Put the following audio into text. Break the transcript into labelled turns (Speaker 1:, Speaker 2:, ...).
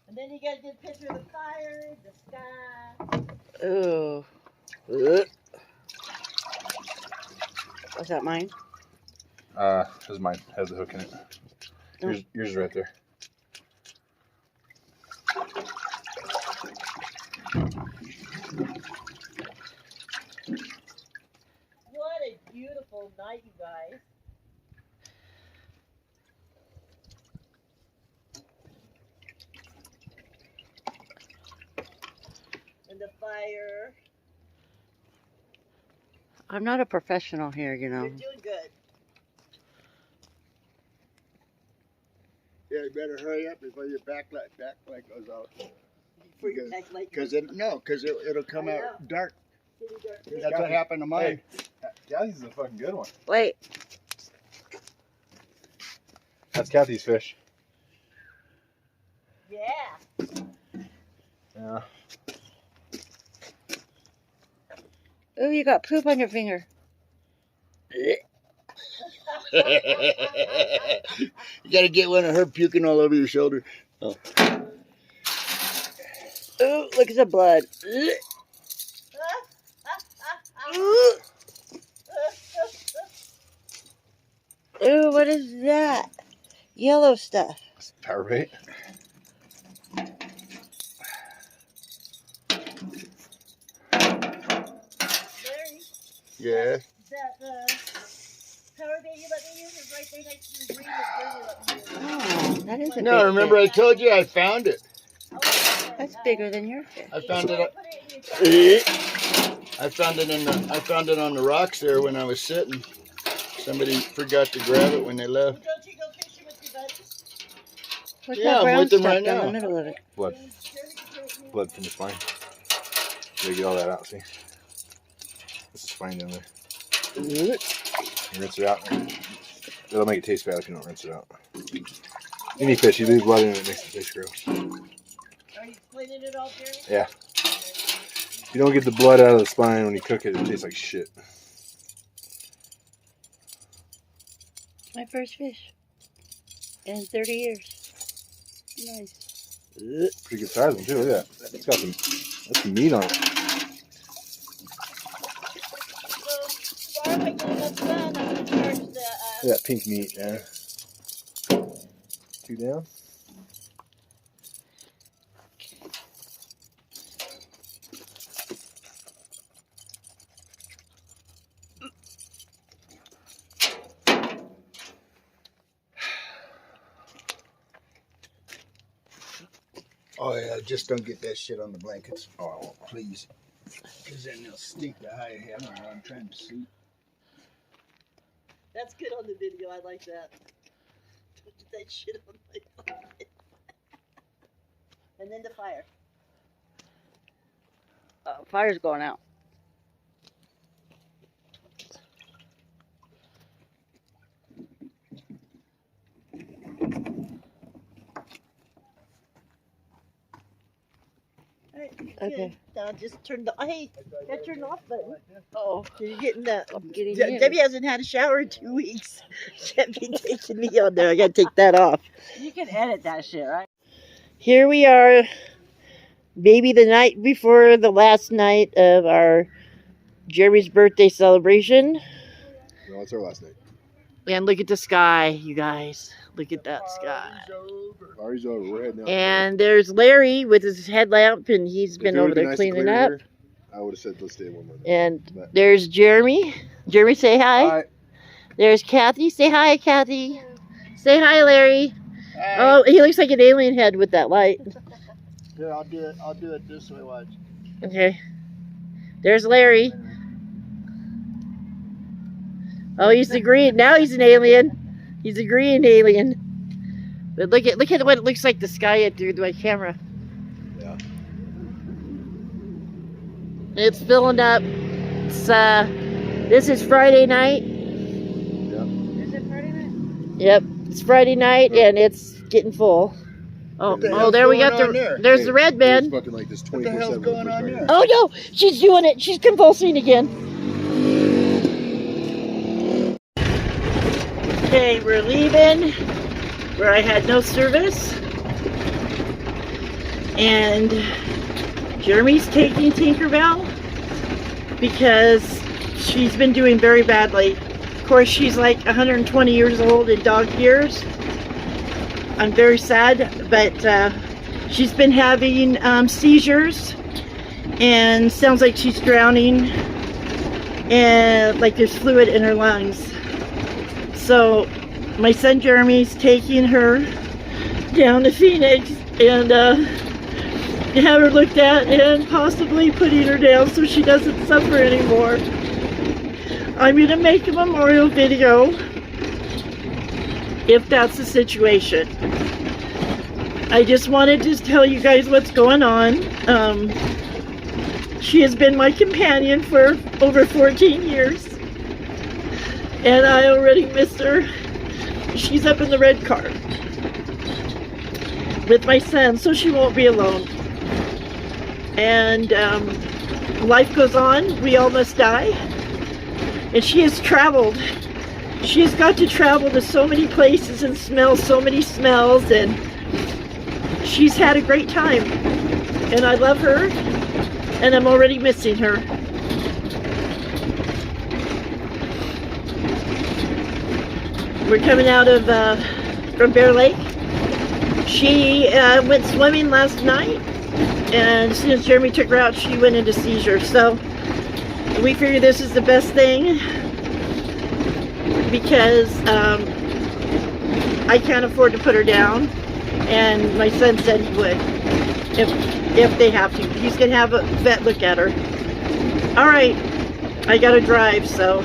Speaker 1: And then you get a good picture of the fire, the sky.
Speaker 2: Ooh. Was that mine?
Speaker 3: This is mine. Has the hook in it. Yours is right there.
Speaker 1: What a beautiful night, you guys. And the fire.
Speaker 2: I'm not a professional here, you know.
Speaker 1: You're doing good.
Speaker 4: Yeah, you better hurry up before your backlight goes out.
Speaker 1: Before your backlight
Speaker 4: Because it'll come
Speaker 1: I
Speaker 4: out dark.
Speaker 1: know.
Speaker 4: That's what happened to mine.
Speaker 3: Kathy's a fucking good one.
Speaker 2: Wait.
Speaker 3: That's Kathy's fish.
Speaker 1: Yeah.
Speaker 3: Yeah.
Speaker 2: Ooh, you got poop on your finger.
Speaker 4: You gotta get one of her puking all over your shoulder. Oh.
Speaker 2: Ooh, look at the blood. Ooh, what is that? Yellow stuff.
Speaker 3: It's power bait.
Speaker 1: Larry,
Speaker 4: Yeah.
Speaker 1: that power bait you let me use is right there next to the green that Jeremy let me use.
Speaker 2: Oh, that is a
Speaker 4: No,
Speaker 2: big
Speaker 4: remember I
Speaker 2: fish.
Speaker 4: told you I found it.
Speaker 1: Oh, okay.
Speaker 2: That's bigger than your fish.
Speaker 4: I found it.
Speaker 1: Put it in your
Speaker 4: I found it on the rocks there when I was sitting. Somebody forgot to grab it when they left.
Speaker 1: Don't you go fishing with your buddies?
Speaker 2: What's
Speaker 4: Yeah,
Speaker 2: that
Speaker 4: I'm
Speaker 2: brown
Speaker 4: with them
Speaker 2: stuff
Speaker 4: right
Speaker 2: down
Speaker 4: now.
Speaker 2: the middle of it?
Speaker 3: Blood. Blood from the spine. You gotta get all that out, see? This is spine down there. You rinse it out. It'll make it taste bad if you don't rinse it out. Any fish, you leave blood in it, it makes the fish gross.
Speaker 1: Are you cleaning it all, Jeremy?
Speaker 3: Yeah. If you don't get the blood out of the spine when you cook it, it tastes like shit.
Speaker 2: My first fish. In 30 years. Nice.
Speaker 3: Pretty good size one too. Look at that. It's got that's some meat on it.
Speaker 1: So, far by getting that done, I'm going to charge the,
Speaker 3: Look at that pink meat, yeah. 2 down.
Speaker 4: Oh yeah, just don't get that shit on the blankets. Oh, I won't, please. Because then they'll stink to high heaven while I'm trying to sleep.
Speaker 1: That's good on the video. I like that. Don't get that shit on my blanket. And then the fire.
Speaker 2: Fire's going out. Okay.
Speaker 1: Now just turn the that turn off button.
Speaker 2: Oh,
Speaker 1: You're getting that.
Speaker 2: I'm getting in.
Speaker 1: Debbie hasn't had a shower in 2 weeks. She hasn't been taking me on there. I gotta take that off.
Speaker 2: You can edit that shit, right?
Speaker 1: Here we are, maybe the night before the last night of our Jeremy's birthday celebration.
Speaker 3: No, it's our last night.
Speaker 2: And look at the sky, you guys. Look at that sky.
Speaker 3: Party's over. We're heading out.
Speaker 2: And there's Larry with his headlamp, and he's been
Speaker 3: If it
Speaker 2: over
Speaker 3: would've been
Speaker 2: there
Speaker 3: nice and
Speaker 2: cleaning
Speaker 3: clear
Speaker 2: up.
Speaker 3: here, I would have said let's stay one more day.
Speaker 2: And
Speaker 3: But-
Speaker 2: there's Jeremy. Jeremy, say hi.
Speaker 3: Hi.
Speaker 2: There's Kathy. Say hi, Kathy. Say hi, Larry. Oh, he looks like an alien head with that light.
Speaker 4: Here, I'll do it. I'll do it this way. Watch.
Speaker 2: Okay. There's Larry. Oh, he's the green. Now he's an alien. He's a green alien. But look at what it looks like the sky through my camera.
Speaker 3: Yeah.
Speaker 2: It's filling up. It's this is Friday night.
Speaker 1: Is it Friday night?
Speaker 2: Yep, it's Friday night and it's getting full. Oh,
Speaker 3: What the
Speaker 2: oh,
Speaker 4: hell's
Speaker 2: there we
Speaker 4: going
Speaker 2: got
Speaker 4: on there?
Speaker 2: there's the red
Speaker 3: It's
Speaker 2: bed.
Speaker 3: fucking like this
Speaker 4: What the hell's
Speaker 3: 24/7
Speaker 4: going
Speaker 3: push
Speaker 4: on
Speaker 3: right
Speaker 4: there?
Speaker 3: now.
Speaker 2: Oh no, she's doing it. She's convulsing again. Okay, we're leaving where I had no service. And Jeremy's taking Tinkerbell because she's been doing very badly. Of course, she's like 120 years old in dog years. I'm very sad, but she's been having seizures and sounds like she's drowning and like there's fluid in her lungs. So my son Jeremy's taking her down to Phoenix and have her looked at and possibly putting her down so she doesn't suffer anymore. I'm going to make a memorial video if that's the situation. I just wanted to tell you guys what's going on. She has been my companion for over 14 years. And I already missed her. She's up in the red car with my son, so she won't be alone. And life goes on. We all must die. And she has traveled. She has got to travel to so many places and smell so many smells, and she's had a great time. And I love her, and I'm already missing her. We're coming out of from Bear Lake. She went swimming last night, and as soon as Jeremy took her out, she went into seizure. So we figure this is the best thing because I can't afford to put her down, and my son said he would if they have to. He's gonna have a vet look at her. All right, I gotta drive, so.